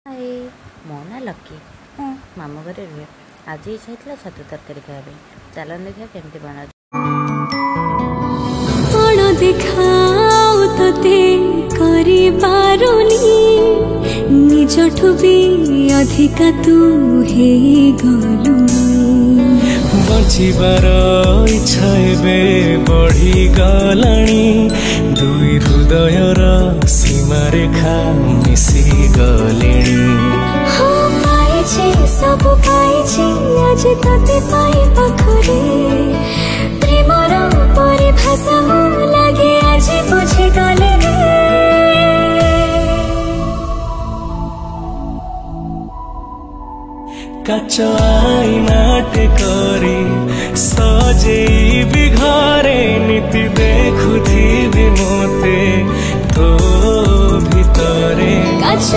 हाय मो ना लकी मामू घरे रुहे। आज इच्छा होता छतु तरकारी खाया चलन देखा केमती बना निजठु भी अधिका तू हे गलु बचिबार इच्छा एबे बढ़ी गलानी दुई हृदयर सीमा रेखा मिसी गलेनी सब पाइछे आज तते पाइ पाखरे प्रेमर परिभाषा लागे आज बुझी गले काच आईनाटे करी सजेबी घरे नीति देखुथिबी मोते तो भितरे काच